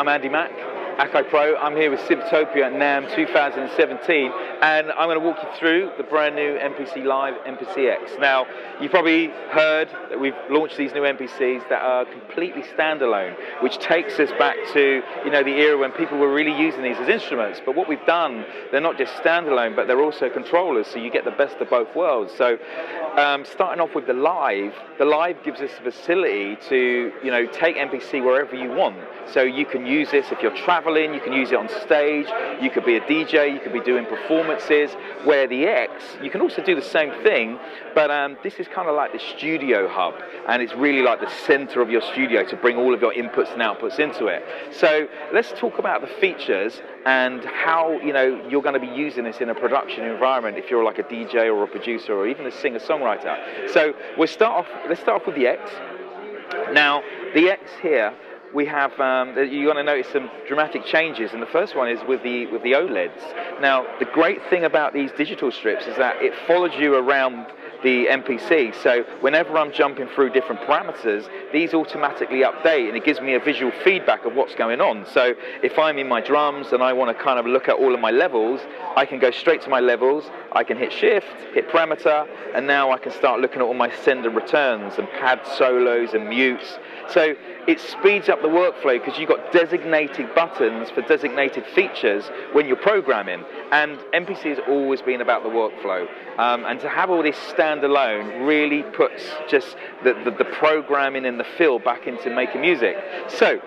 I'm Andy Mack, AKAI Pro. I'm here with Synthtopia at NAMM 2017, and I'm going to walk you through the brand new MPC Live MPC X. Now, you've probably heard that we've launched these new MPCs that are completely standalone, which takes us back to, you know, the era when people were really using these as instruments. But what we've done, they're not just standalone, but they're also controllers, so you get the best of both worlds. So, starting off with the Live gives us the facility to, you know, take MPC wherever you want. So you can use this if you're traveling, you can use it on stage, you could be a DJ, you could be doing performances. Where the X, you can also do the same thing, but this is kind of like the studio hub, and it's really like the center of your studio to bring all of your inputs and outputs into it. So let's talk about the features and how, you know, you're going to be using this in a production environment if you're like a DJ or a producer or even a singer-songwriter. So let's start off with the X. Now, the X here, we have, you're going to notice some dramatic changes, and the first one is with the OLEDs. Now, the great thing about these digital strips is that it follows you around the MPC, so whenever I'm jumping through different parameters, these automatically update, and it gives me a visual feedback of what's going on. So if I'm in my drums and I want to kind of look at all of my levels, I can go straight to my levels, I can hit shift, hit parameter, and now I can start looking at all my send and returns and pad solos and mutes. So it speeds up the workflow because you've got designated buttons for designated features when you're programming. And MPC has always been about the workflow. And to have all this standalone really puts just the programming and the feel back into making music. So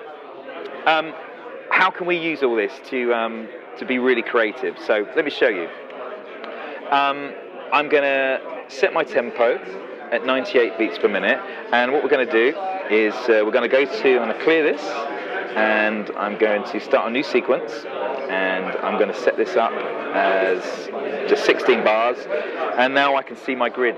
how can we use all this to be really creative? So let me show you. I'm going to set my tempo at 98 beats per minute, and what we're going to do is I'm going to clear this, and I'm going to start a new sequence, and I'm going to set this up as just 16 bars, and now I can see my grid.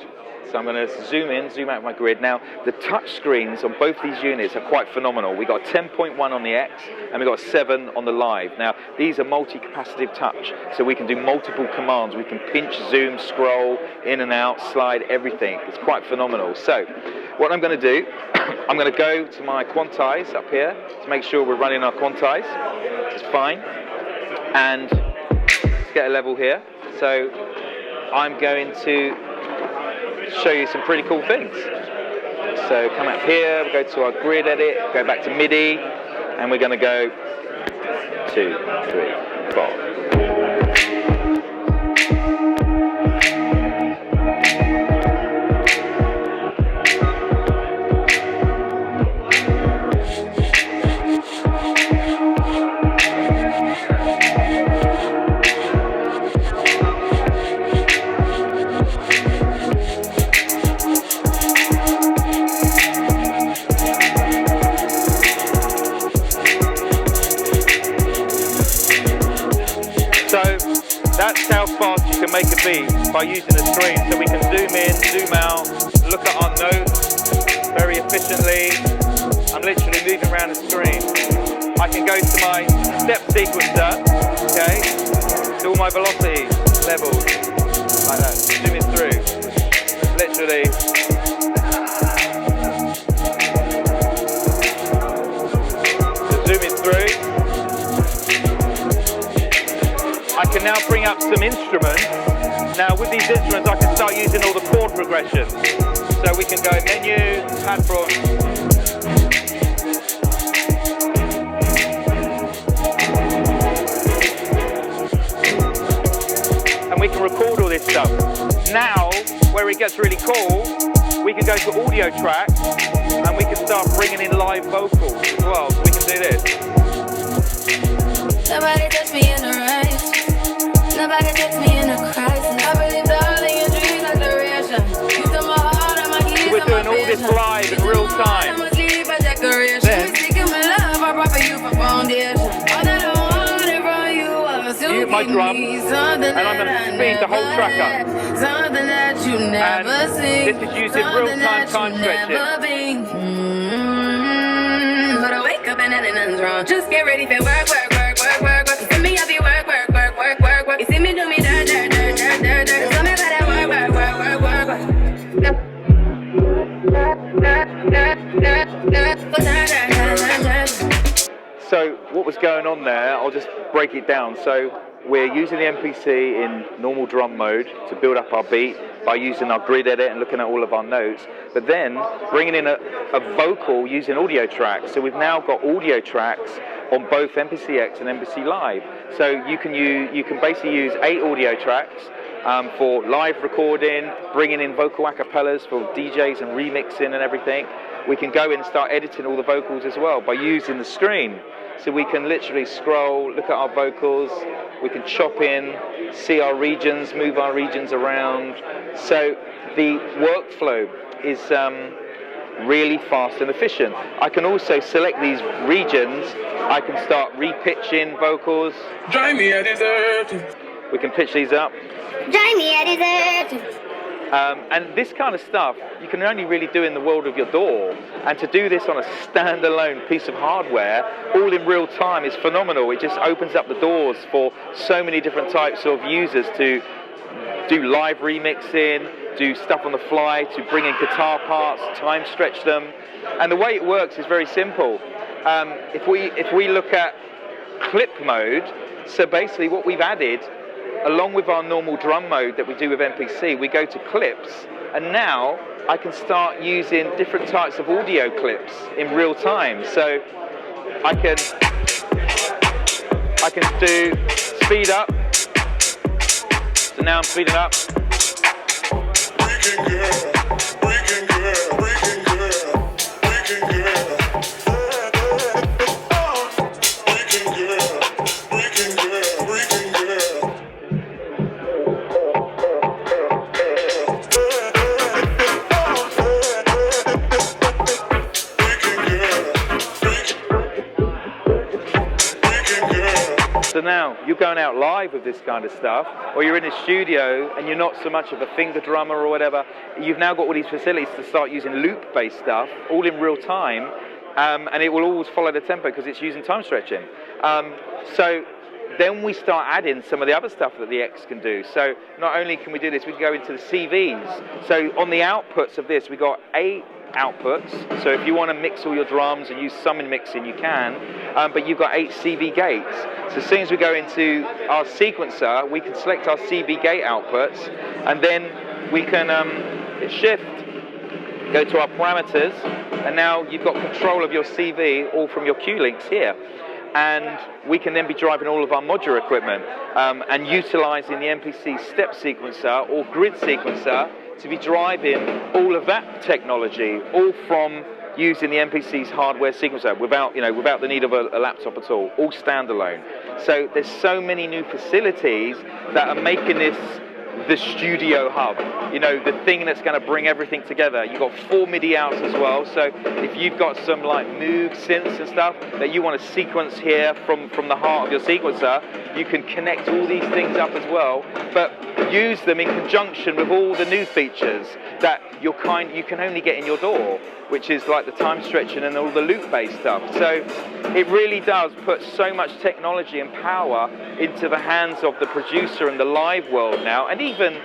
So I'm going to zoom in, zoom out my grid. Now, the touch screens on both these units are quite phenomenal. We got 10.1 on the X, and we got 7 on the Live. Now, these are multi-capacitive touch, so we can do multiple commands. We can pinch, zoom, scroll, in and out, slide, everything. It's quite phenomenal. So, what I'm going to do, I'm going to go to my quantize up here to make sure we're running our quantize, which is fine. And let's get a level here. So, I'm going to show you some pretty cool things. So come up here, we'll go to our grid edit, go back to MIDI, and we're going to go 2, 3, 4. That's how fast you can make a beat by using the screen. So we can zoom in, zoom out, look at our notes very efficiently. I'm literally moving around the screen. I can go to my step sequencer, okay, to all my velocity levels, like that, zooming through, literally. So zooming through. I can now bring up some instruments. Now with these instruments I can start using all the chord progressions. So we can go menu, pad pro. And we can record all this stuff. Now, where it gets really cool, we can go to audio track and we can start bringing in live vocals as well. So we can do this. Nobody touched me in the right. Nobody takes me in a crisis. I believe all in your dreams like the reaction. You took my heart and my keys. We're doing all this live in real time. Mute my drum, and I'm going to speed the whole track up. And this is using real-time time stretching. But I wake up and nothing's wrong. Just get ready for work, work, work, work, work, work. You see me, I be work, work, work, work, work, work. You see me do me dirt, dirt, dirt, dirt, dirt, dirt. Tell me about that work, work, work, work, work, work. So what was going on there, I'll just break it down. So we're using the MPC in normal drum mode to build up our beat by using our grid edit and looking at all of our notes, but then bringing in a vocal using audio tracks. So we've now got audio tracks on both MPC X and MPC Live. So you can basically use 8 audio tracks for live recording, bringing in vocal acapellas for DJs and remixing and everything. We can go in and start editing all the vocals as well by using the screen. So we can literally scroll, look at our vocals, we can chop in, see our regions, move our regions around. So the workflow is really fast and efficient. I can also select these regions. I can start repitching vocals. Drive me, I deserve to. We can pitch these up. Drive me, I deserve to. And this kind of stuff you can only really do in the world of your DAW, and to do this on a standalone piece of hardware all in real time is phenomenal. It just opens up the doors for so many different types of users to do live remixing, do stuff on the fly, to bring in guitar parts, time stretch them. And the way it works is very simple. If we look at clip mode, so basically what we've added along with our normal drum mode that we do with MPC, we go to clips, and now I can start using different types of audio clips in real time. So I can do speed up. So now I'm speeding up. So now you're going out live with this kind of stuff, or you're in a studio and you're not so much of a finger drummer or whatever. You've now got all these facilities to start using loop-based stuff, all in real time, and it will always follow the tempo because it's using time stretching. So then we start adding some of the other stuff that the X can do. So not only can we do this, we can go into the CVs. So on the outputs of this, we got 8 outputs. So if you want to mix all your drums and use summon mixing, you can, but you've got 8 CV gates. So as soon as we go into our sequencer, we can select our CV gate outputs, and then we can hit shift, go to our parameters, and now you've got control of your CV all from your Q links here. And we can then be driving all of our modular equipment and utilizing the MPC step sequencer or grid sequencer to be driving all of that technology, all from using the MPC's hardware sequencer without the need of a laptop at all standalone. So there's so many new facilities that are making this the studio hub, the thing that's going to bring everything together. You've got 4 MIDI outs as well, so if you've got some like Moog synths and stuff that you want to sequence here from the heart of your sequencer, you can connect all these things up as well, but use them in conjunction with all the new features that you can only get in your DAW, which is like the time stretching and all the loop-based stuff. So it really does put so much technology and power into the hands of the producer and the live world now, and even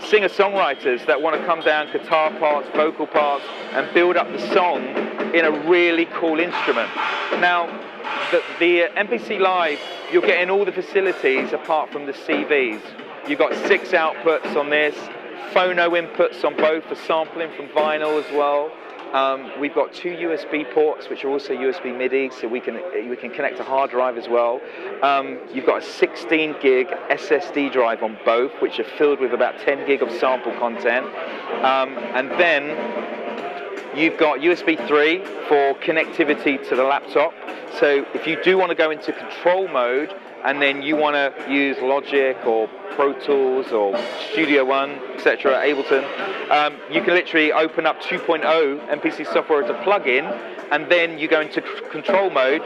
singer-songwriters that want to come down guitar parts, vocal parts, and build up the song in a really cool instrument. Now, the MPC Live, you're getting all the facilities apart from the CVs. You've got 6 outputs on this, phono inputs on both for sampling from vinyl as well. We've got 2 USB ports, which are also USB MIDI, so we can connect a hard drive as well. You've got a 16 gig SSD drive on both, which are filled with about 10 gig of sample content. And then you've got USB 3 for connectivity to the laptop. So if you do want to go into control mode, and then you want to use Logic or Pro Tools or Studio One, etc., Ableton, you can literally open up 2.0 MPC software as a plugin, and then you go into control mode.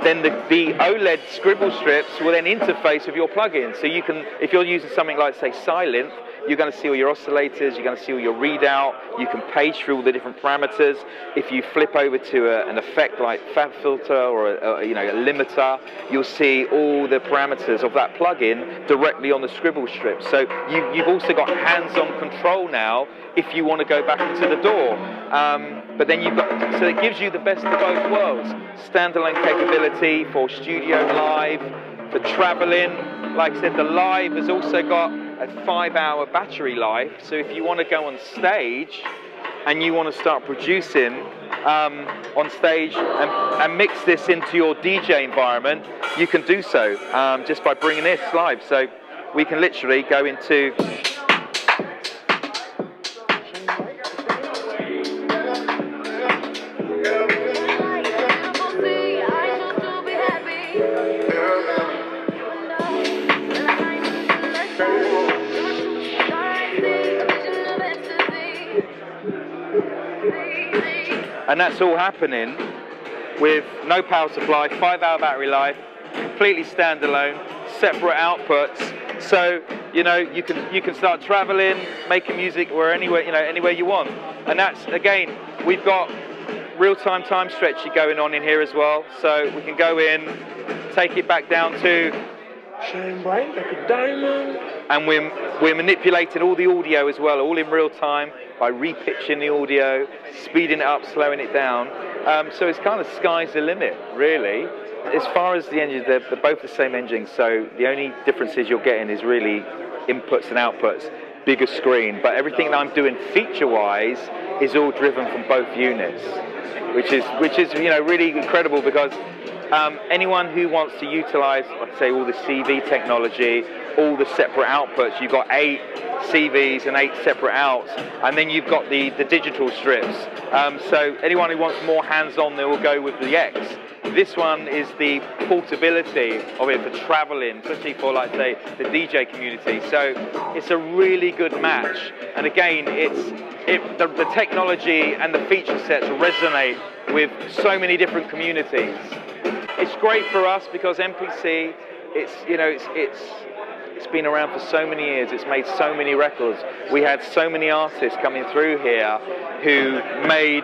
Then the OLED scribble strips will then interface with your plugin. So you can, if you're using something like, say, Synthtopia, you're going to see all your oscillators, you're going to see all your readout, you can page through all the different parameters. If you flip over to an effect like fab filter or a limiter, you'll see all the parameters of that plugin directly on the scribble strip. So you've also got hands-on control now if you want to go back into the DAW. But then so it gives you the best of both worlds. Standalone capability for studio live, for traveling. Like I said, the live has also got a 5-hour battery life. So if you want to go on stage and you want to start producing on stage and mix this into your DJ environment, you can do so just by bringing this live. So we can literally go into and that's all happening with no power supply, 5-hour battery life, completely standalone, separate outputs. So you can start traveling, making music anywhere you want. And that's, again, we've got real-time time stretching going on in here as well. So we can go in, take it back down to Shine bright like a diamond. and we're manipulating all the audio as well, all in real time, by repitching the audio, speeding it up, slowing it down. So it's kind of sky's the limit, really. As far as the engines, they're both the same engine, so the only differences you're getting is really inputs and outputs, bigger screen, but everything that I'm doing feature-wise is all driven from both units, which is really incredible, because anyone who wants to utilize, like I say, all the CV technology, all the separate outputs, you've got 8 CVs and 8 separate outs, and then you've got the digital strips. So anyone who wants more hands-on, they will go with the X. This one is the portability of it for traveling, especially for, like, say, the DJ community. So it's a really good match. And again, the technology and the feature sets resonate with so many different communities. It's great for us because MPC, it's been around for so many years. It's made so many records. We had so many artists coming through here who made,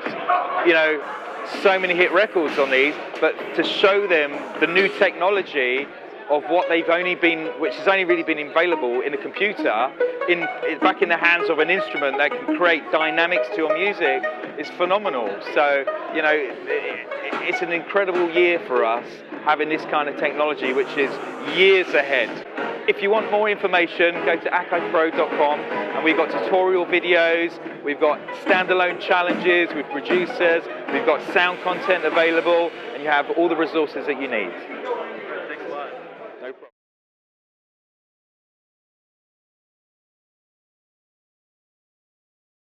so many hit records on these, but to show them the new technology of what which has only really been available in a computer, back in the hands of an instrument that can create dynamics to your music, is phenomenal. So, it's an incredible year for us having this kind of technology, which is years ahead. If you want more information, go to akaipro.com, and we've got tutorial videos, we've got standalone challenges with producers, we've got sound content available, and you have all the resources that you need.